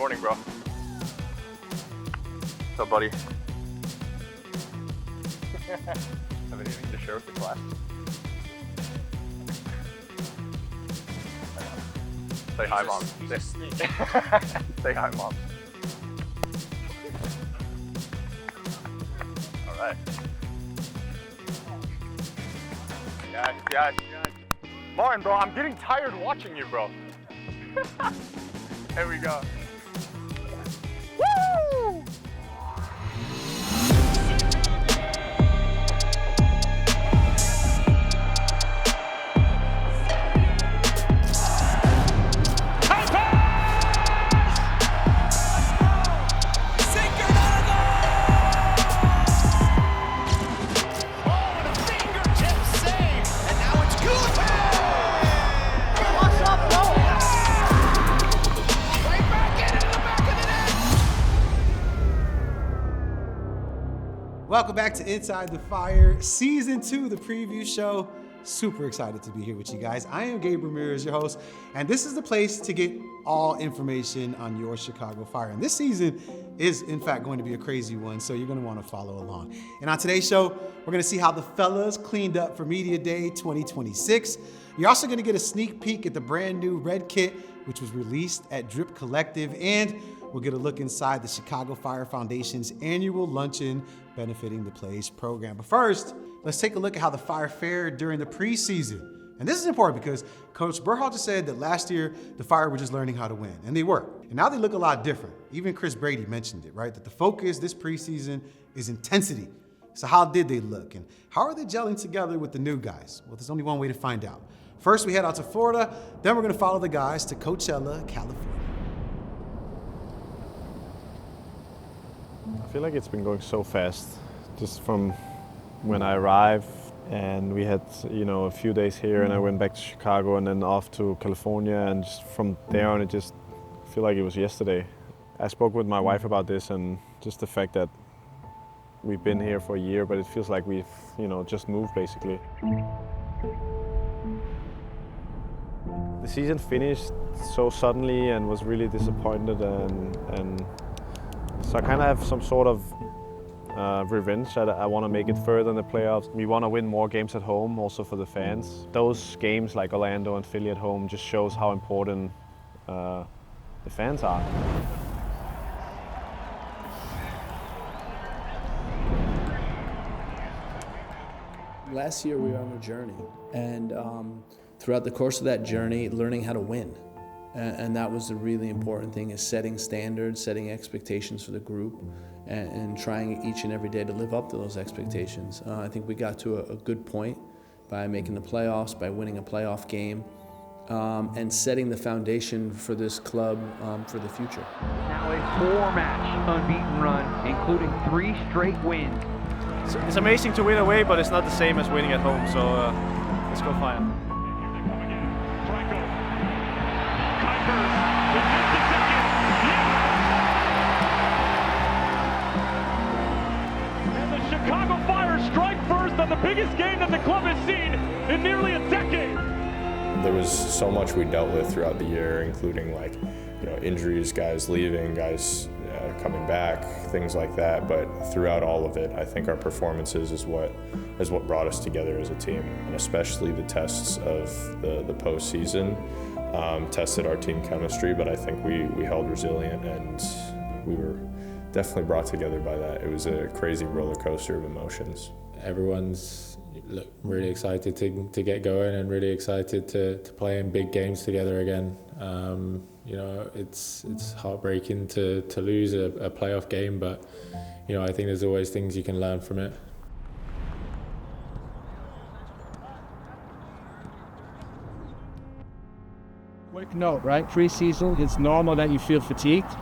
Morning, bro. What's up, buddy? Have anything to share with the class? Say hi, Mom. Say hi, Mom. All right. Yes. Martin, bro, I'm getting tired watching you, bro. There we go. Woo! Welcome back to Inside the Fire, Season 2, the preview show. Super excited to be here with you guys. I am Gabe Ramirez, your host, and this is the place to get all information on your Chicago Fire. And this season is, in fact, going to be a crazy one, so you're going to want to follow along. And on today's show, we're going to see how the fellas cleaned up for Media Day 2026. You're also going to get a sneak peek at the brand new red kit, which was released at Drip Collective, and we'll get a look inside the Chicago Fire Foundation's annual luncheon benefiting the Plays program. But first, let's take a look at how the Fire fared during the preseason. And this is important because Coach Berhalter said that last year, the Fire were just learning how to win, and they were. And now they look a lot different. Even Chris Brady mentioned it, right? That the focus this preseason is intensity. So how did they look? And how are they gelling together with the new guys? Well, there's only one way to find out. First, we head out to Florida. Then we're going to follow the guys to Coachella, California. I feel like it's been going so fast, just from when I arrived and we had, a few days here and I went back to Chicago and then off to California, and just from there on, I feel like it was yesterday. I spoke with my wife about this, and just the fact that we've been here for a year, but it feels like we've, just moved basically. The season finished so suddenly and was really disappointed, and so I kind of have some sort of revenge that I want to make it further in the playoffs. We want to win more games at home, also for the fans. Those games like Orlando and Philly at home just shows how important the fans are. Last year we were on a journey, and throughout the course of that journey, learning how to win. And that was the really important thing, is setting standards, setting expectations for the group, and trying each and every day to live up to those expectations. I think we got to a good point by making the playoffs, by winning a playoff game, and setting the foundation for this club for the future. Now a 4-match unbeaten run, including 3 straight wins. It's amazing to win away, but it's not the same as winning at home, so let's go find it. And the Chicago Fire strike first on the biggest game that the club has seen in nearly a decade. There was so much we dealt with throughout the year, including injuries, guys leaving, guys coming back, things like that. But throughout all of it, I think our performances is what brought us together as a team, and especially the tests of the postseason tested our team chemistry. But I think we held resilient, and we were definitely brought together by that. It was a crazy roller coaster of emotions. Everyone's really excited to get going and really excited to play in big games together again. It's heartbreaking to lose a playoff game, but I think there's always things you can learn from it. Quick note, right? Preseason, it's normal that you feel fatigued,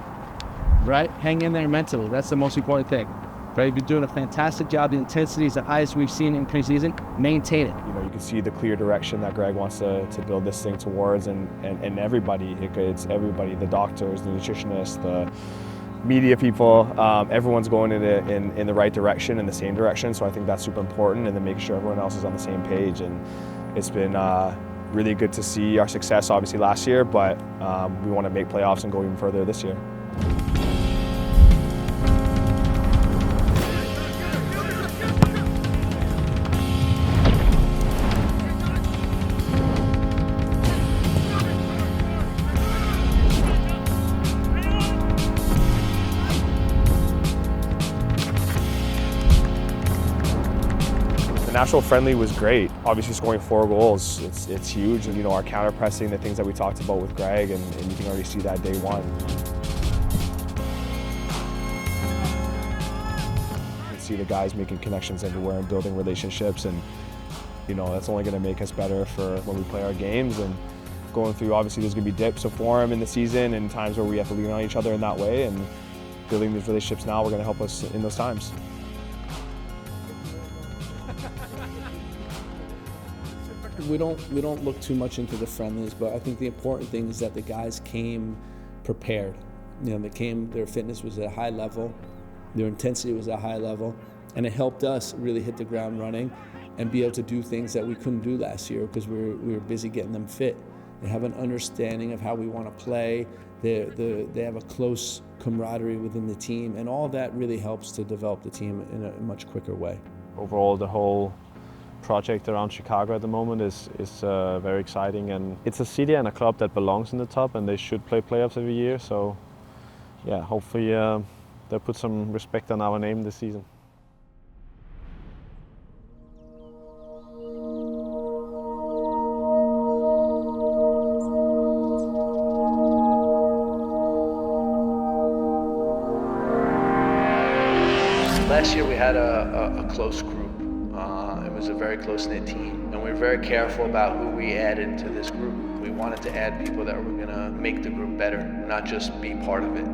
right? Hang in there mentally. That's the most important thing. Right? You've been doing a fantastic job. The intensity is the highest we've seen in preseason. Maintain it. You can see the clear direction that Greg wants to build this thing towards, and everybody, it's everybody, the doctors, the nutritionists, the media people, everyone's going in the right direction, in the same direction. So I think that's super important, and then making sure everyone else is on the same page. And it's been really good to see our success, obviously, last year, but we want to make playoffs and go even further this year. National friendly was great. Obviously scoring 4 goals, it's huge. And our counter pressing, the things that we talked about with Greg, and you can already see that day one. You can see the guys making connections everywhere and building relationships, and that's only going to make us better for when we play our games. And going through, obviously there's going to be dips of form in the season and times where we have to lean on each other in that way, and building these relationships now are going to help us in those times. We don't look too much into the friendlies, but I think the important thing is that the guys came prepared. Their fitness was at a high level, their intensity was at a high level, and it helped us really hit the ground running and be able to do things that we couldn't do last year because we were busy getting them fit. They have an understanding of how we want to play. They have a close camaraderie within the team, and all that really helps to develop the team in a much quicker way. Overall, the whole project around Chicago at the moment is very exciting, and it's a city and a club that belongs in the top, and they should play playoffs every year. So, yeah, hopefully they'll put some respect on our name this season. Last year we had a close group. It was a very close-knit team, and we were very careful about who we added to this group. We wanted to add people that were going to make the group better, not just be part of it.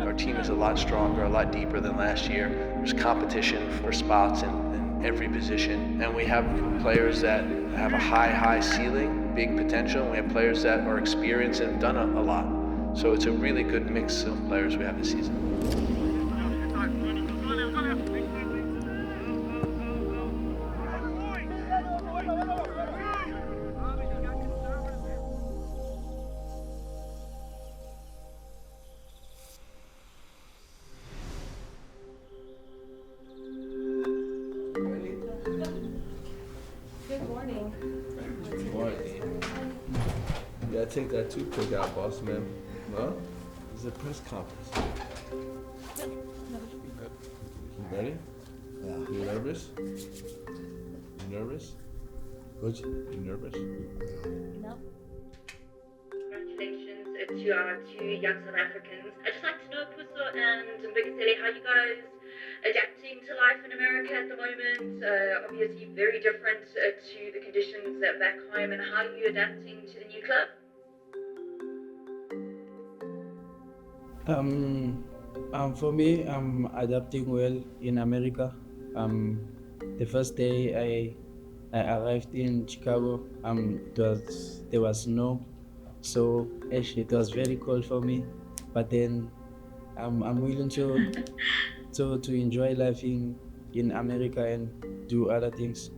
Our team is a lot stronger, a lot deeper than last year. There's competition for spots in every position, and we have players that have a high ceiling, big potential, and we have players that are experienced and have done a lot. So it's a really good mix of players we have this season. Good morning. Good morning. You gotta take that toothpick out, boss man. Huh? It's a press conference. You ready? Yeah. You nervous? You nervous? Coach, you nervous? No. Congratulations to our 2 young South Africans. I'd just like to know, Puso and Mbekisele, how you guys adapting to life in America at the moment? Obviously very different to the conditions back home, and how are you adapting to the new club? For me, I'm adapting well in America. The first day I arrived in Chicago, there was snow, so actually it was very cold for me. But then I'm willing to enjoy life in America and do other things.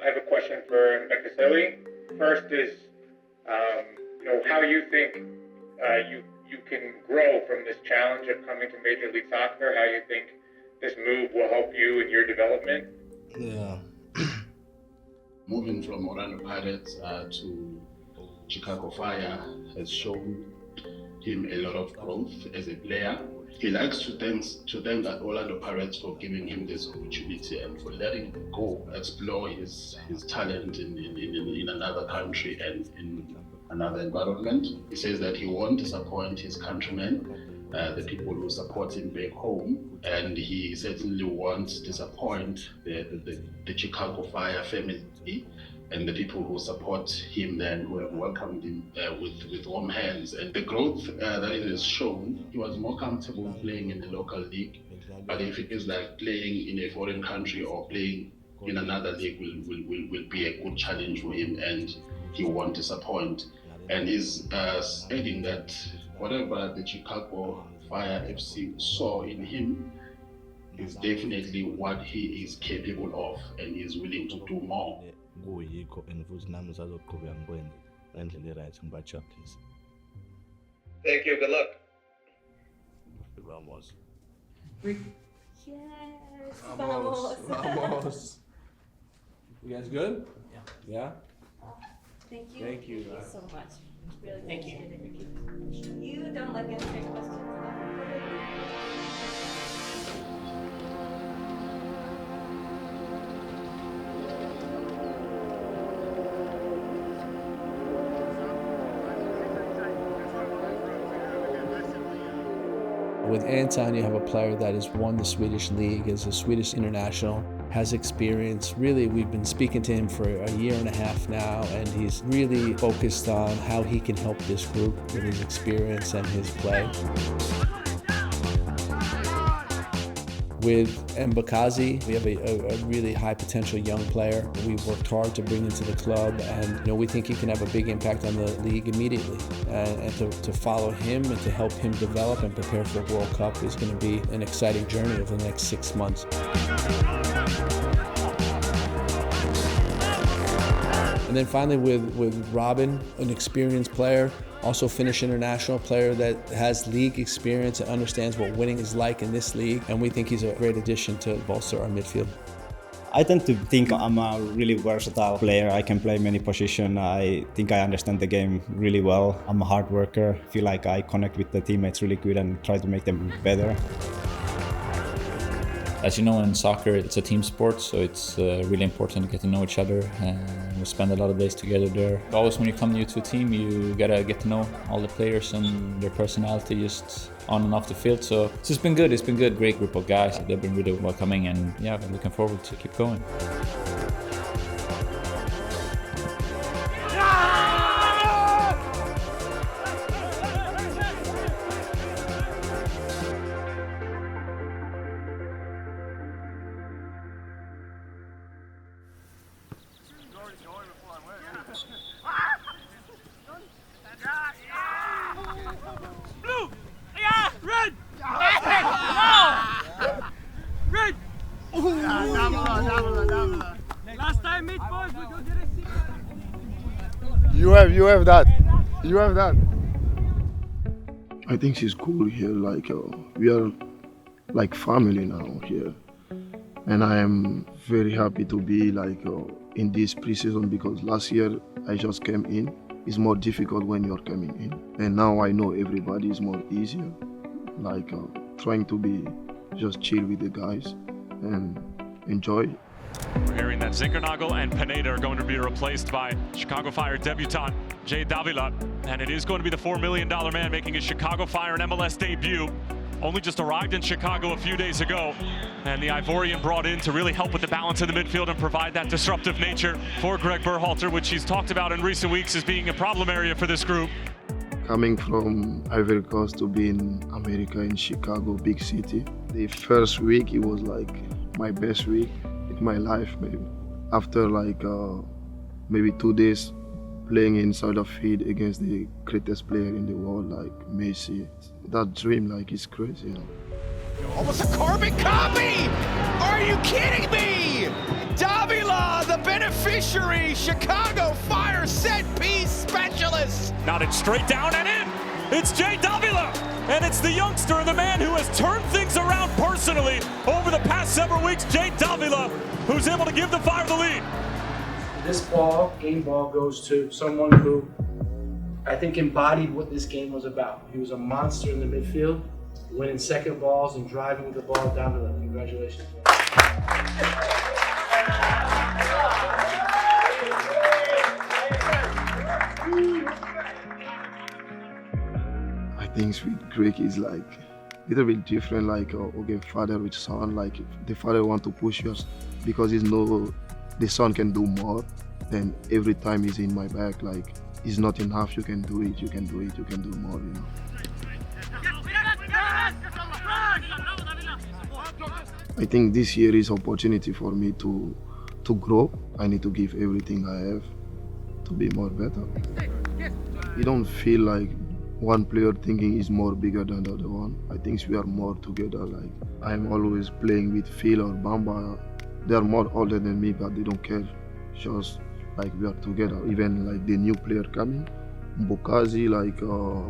I have a question for Mbekisele. First is, how you think you can grow from this challenge of coming to Major League Soccer, how you think this move will help you in your development? Yeah. Moving from Orlando Pirates to Chicago Fire has shown him a lot of growth as a player. He likes to thank Orlando Pirates for giving him this opportunity and for letting him go explore his talent in another country and in another environment. He says that he won't disappoint his countrymen, the people who support him back home, and he certainly won't disappoint the Chicago Fire family and the people who support him then, who have welcomed him with warm hands. And the growth that it has shown, he was more comfortable playing in the local league, but if it is like playing in a foreign country or playing in another league will be a good challenge for him, and he won't disappoint. And he's stating that whatever the Chicago Fire FC saw in him is definitely what he is capable of, and he's willing to do more. And futhi nami ngisazoqhubeka ngikwenze ngendlela right ngibajabulise. Thank you, good luck. Vamos. Yes. Vamos. You guys good? Yeah? Thank you. Thank you. Thank you so much. Really Thank you. appreciate it. You don't like answering questions. With Anton, you have a player that has won the Swedish league, is a Swedish international, has experience. Really, we've been speaking to him for a year and a half now, and he's really focused on how he can help this group with his experience and his play. With Mbakazi, we have a really high potential young player we've worked hard to bring into the club, and we think he can have a big impact on the league immediately. And to follow him and to help him develop and prepare for the World Cup is going to be an exciting journey over the next 6 months. And then finally with Robin, an experienced player, also Finnish international player that has league experience and understands what winning is like in this league. And we think he's a great addition to bolster our midfield. I tend to think I'm a really versatile player. I can play many positions. I think I understand the game really well. I'm a hard worker. I feel like I connect with the teammates really good and try to make them better. As you know, in soccer, it's a team sport, so it's really important to get to know each other, and we spend a lot of days together there. Always when you come new to a team, you gotta get to know all the players and their personality just on and off the field. So it's been good. It's been good. Great group of guys. They've been really welcoming, and yeah, I'm looking forward to keep going. Last time, meet boys, we go get a seat. You have that. You have that. I think she's cool here. Like we are like family now here, and I am very happy to be like in this preseason because last year I just came in. It's more difficult when you're coming in, and now I know everybody is more easier. Like trying to be just chill with the guys and enjoy. We're hearing that Zinkernagel and Pineda are going to be replaced by Chicago Fire debutant Jay Davila, and it is going to be the $4 million man making his Chicago Fire and MLS debut. Only just arrived in Chicago a few days ago, and the Ivorian brought in to really help with the balance in the midfield and provide that disruptive nature for Greg Berhalter, which he's talked about in recent weeks as being a problem area for this group. Coming from Ivory Coast to be in America, in Chicago, big city. The first week, it was like my best week in my life, maybe. After like maybe 2 days playing inside the field against the greatest player in the world, like Messi. That dream, like, is crazy, you know. Almost a carbon copy! Are you kidding me? Davila, the beneficiary, Chicago Fire set piece specialist. Nodded straight down and in. It's Jay Davila, and it's the youngster and the man who has turned things around personally over the past several weeks, Jay Davila, who's able to give the Fire the lead. This game ball goes to someone who I think embodied what this game was about. He was a monster in the midfield, winning second balls and driving the ball down to them. Congratulations. I think with Greg is like a little bit different, like okay, father with son. Like the father want to push us because he's know the son can do more. Then every time he's in my back, like it's not enough. You can do it. You can do it. You can do more. You know. I think this year is opportunity for me to grow. I need to give everything I have to be more better. You don't feel like one player thinking is more bigger than the other one. I think we are more together. Like I'm always playing with Phil or Bamba. They are more older than me, but they don't care. Just like we are together. Even like the new player coming, Mbokazi, like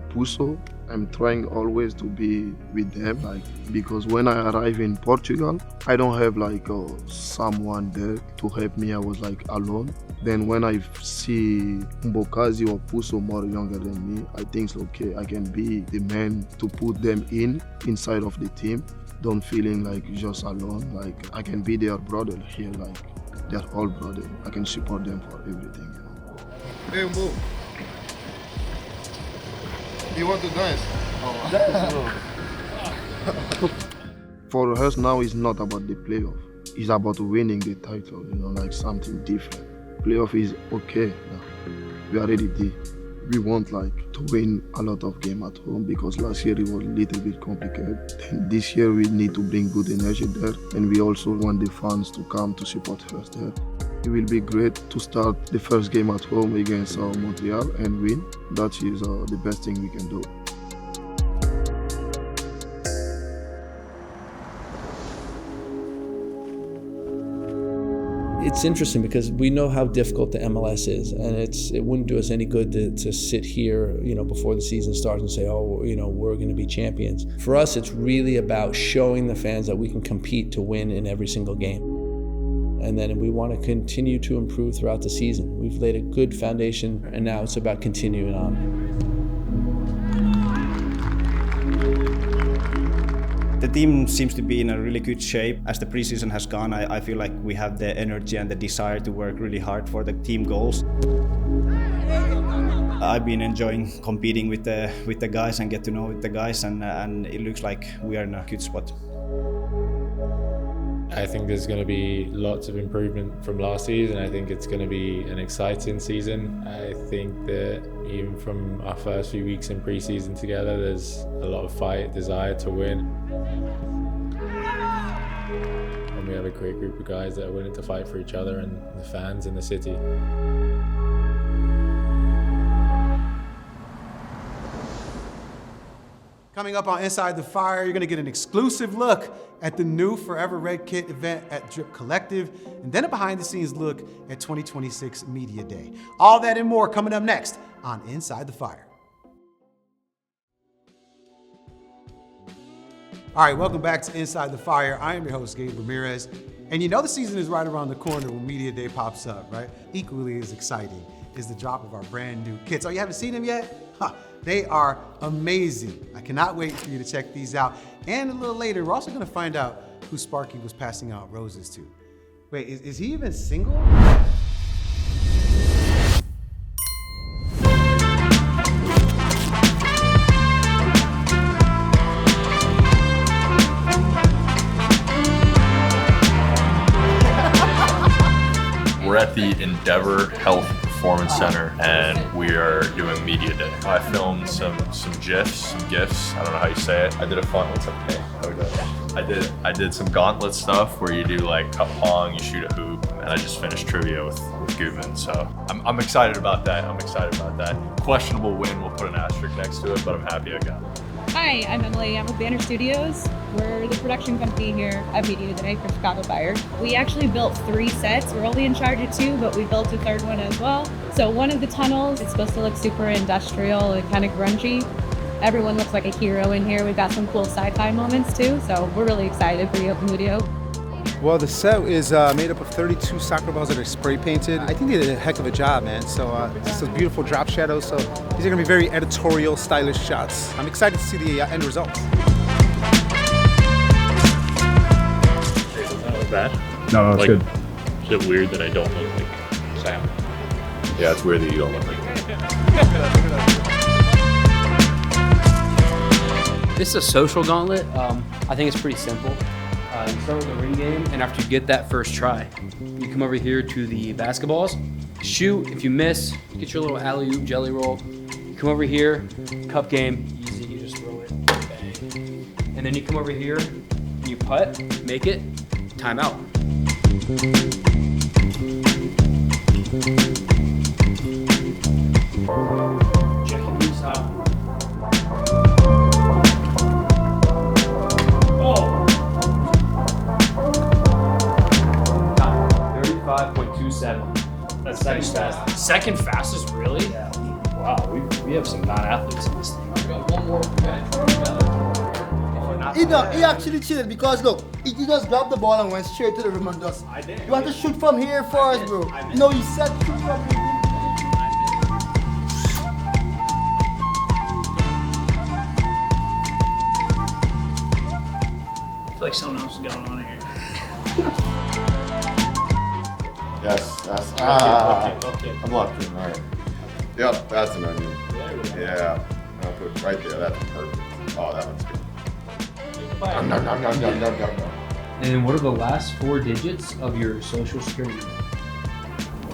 Puso. I'm trying always to be with them, like, because when I arrive in Portugal, I don't have like someone there to help me. I was like alone. Then when I see Mbokazi or Puso more younger than me, I think it's okay. I can be the man to put them inside of the team. Don't feeling like just alone. Like I can be their brother here, like they're all brother. I can support them for everything. Hey, Mbo. You want to dance? For us now, it's not about the playoff. It's about winning the title, like something different. Playoff is okay now. We are ready there. We want like to win a lot of games at home because last year it was a little bit complicated. Then this year we need to bring good energy there, and we also want the fans to come to support us there. It will be great to start the first game at home against Montreal and win. That is the best thing we can do. It's interesting because we know how difficult the MLS is, and it wouldn't do us any good to sit here, before the season starts and say, we're going to be champions. For us, it's really about showing the fans that we can compete to win in every single game. And then we want to continue to improve throughout the season. We've laid a good foundation, and now it's about continuing on. The team seems to be in a really good shape. As the preseason has gone, I feel like we have the energy and the desire to work really hard for the team goals. I've been enjoying competing with the guys and get to know the guys, and it looks like we are in a good spot. I think there's going to be lots of improvement from last season. I think it's going to be an exciting season. I think that even from our first few weeks in preseason together, there's a lot of fight, desire to win. And we have a great group of guys that are willing to fight for each other and the fans and the city. Coming up on Inside the Fire, you're gonna get an exclusive look at the new Forever Red Kit event at Drip Collective, and then a behind-the-scenes look at 2026 Media Day. All that and more coming up next on Inside the Fire. All right, welcome back to Inside the Fire. I am your host, Gabe Ramirez, and you know the season is right around the corner when Media Day pops up, right? Equally as exciting is the drop of our brand new kits. Oh, you haven't seen them yet? They are amazing. I cannot wait for you to check these out. And a little later, we're also gonna find out who Sparky was passing out roses to. Wait, is he even single? We're at the Endeavor Health Performance Center, and we are doing Media Day. I filmed some GIFs, some GIFs. I don't know how you say it. I did a fun. What's up? Hey, how we doing? I did some gauntlet stuff where you do like cup pong, you shoot a hoop, and I just finished trivia with Gutman. So I'm excited about that. Questionable win. We'll put an asterisk next to it, but I'm happy I got it. Hi, I'm Emily. I'm with Banner Studios. We're the production company here at Media Day for Chicago Fire. We actually built 3 sets. We're only in charge of 2, but we built a 3rd one as well. So one of the tunnels is supposed to look super industrial and kind of grungy. Everyone looks like a hero in here. We've got some cool sci-fi moments too, so we're really excited for the open video. Well, the set is made up of 32 soccer balls that are spray painted. I think they did a heck of a job, man. So just those beautiful drop shadows. So these are gonna be very editorial, stylish shots. I'm excited to see the end results. It's not bad. No, it's good. Is it weird that I don't look like Sam? Yeah, it's weird that you don't look like This is a social gauntlet. I think it's pretty simple. You start with a ring game, and after you get that first try, you come over here to the basketballs, shoot. If you miss, you get your little alley-oop jelly roll. You come over here, cup game, easy, you just throw it, bang. And then you come over here, and you putt, make it, time out. Check your loose out. 35.27. That's second fastest. Second fastest, really? Yeah. Wow, have some non-athletes in this thing. We got one more guy. He actually cheated because look, he just grabbed the ball and went straight to the rim and just. You want to shoot from here first, bro. No, he said shoot from here. I feel like something else is going on here. Yes, that's Okay. I'm locked in. All right. Yep, that's an onion. Yeah, I'll put it right there. That's perfect. Oh, that one's good. Nom, nom, nom, nom, nom, nom, nom. And what are the last 4 digits of your social security number?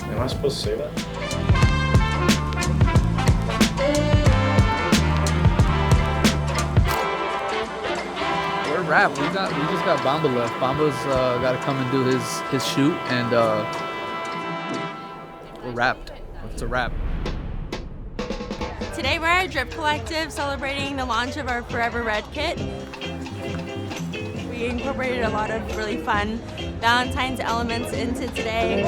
Am I supposed to say that? We're wrapped. We just got Bamba left. Bamba's got to come and do his shoot, and we're wrapped. It's a wrap. Today we're at Drip Collective celebrating the launch of our Forever Red kit. We incorporated a lot of really fun Valentine's elements into today.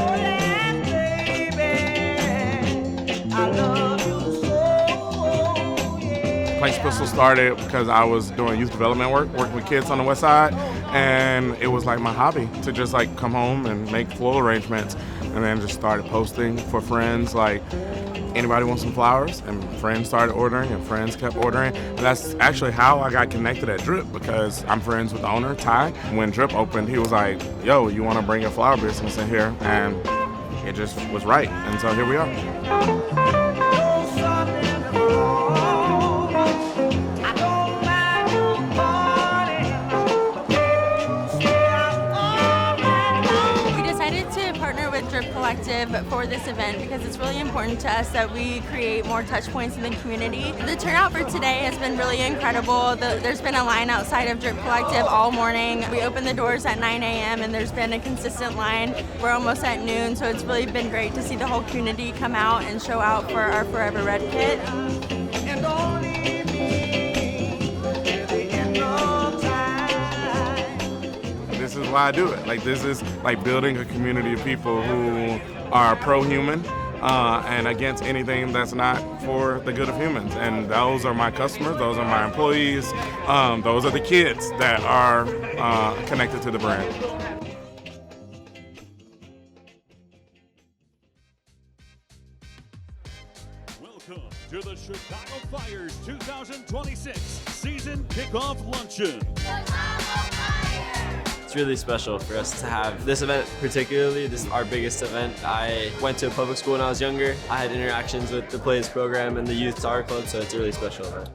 Place Pistol started because I was doing youth development work, working with kids on the west side, and it was like my hobby to just like come home and make floral arrangements, and then just started posting for friends like, anybody want some flowers? And friends started ordering and friends kept ordering. And that's actually how I got connected at Drip, because I'm friends with the owner, Ty. When Drip opened, he was like, yo, you want to bring your flower business in here? And it just was right. And so here we are. Drip Collective for this event because it's really important to us that we create more touch points in the community. The turnout for today has been really incredible. There's been a line outside of Drip Collective all morning. We opened the doors at 9 a.m. and there's been a consistent line. We're almost at noon, so it's really been great to see the whole community come out and show out for our Forever Red kit. This is why I do it. Like, this is like building a community of people who are pro-human and against anything that's not for the good of humans. And those are my customers, those are my employees, those are the kids that are connected to the brand. Welcome to the Chicago Fire's 2026 season kickoff luncheon. It's really special for us to have this event particularly. This is our biggest event. I went to a public school when I was younger. I had interactions with the Plays program and the Youth Star Club, so it's a really special event.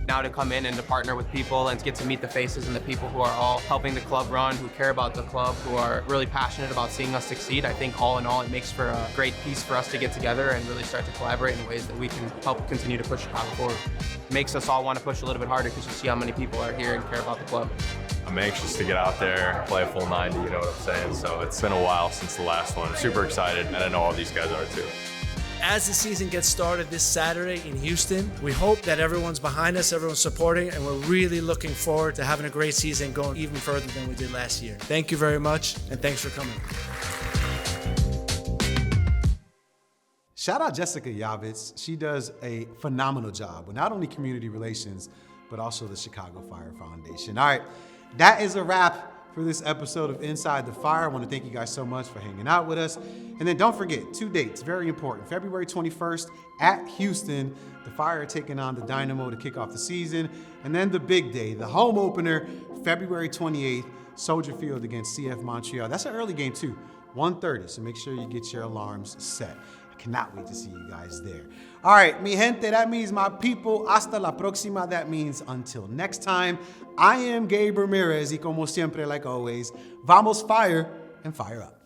Now to come in and to partner with people and to get to meet the faces and the people who are all helping the club run, who care about the club, who are really passionate about seeing us succeed. I think all in all it makes for a great piece for us to get together and really start to collaborate in ways that we can help continue to push Chicago forward. It makes us all want to push a little bit harder because you see how many people are here and care about the club. I'm anxious to get out there, play a full 90, you know what I'm saying? So it's been a while since the last one. Super excited, and I know all these guys are too. As the season gets started this Saturday in Houston, we hope that everyone's behind us, everyone's supporting, and we're really looking forward to having a great season going even further than we did last year. Thank you very much, and thanks for coming. Shout out Jessica Yavitz. She does a phenomenal job with not only community relations, but also the Chicago Fire Foundation. All right, that is a wrap for this episode of Inside the Fire. I want to thank you guys so much for hanging out with us. And then don't forget, 2 dates, very important. February 21st at Houston, the Fire are taking on the Dynamo to kick off the season. And then the big day, the home opener, February 28th, Soldier Field against CF Montreal. That's an early game too, 1:30, so make sure you get your alarms set. I cannot wait to see you guys there. All right, mi gente, that means my people. Hasta la próxima, that means until next time. I am Gabe Ramirez, y como siempre, like always, vamos fire and fire up.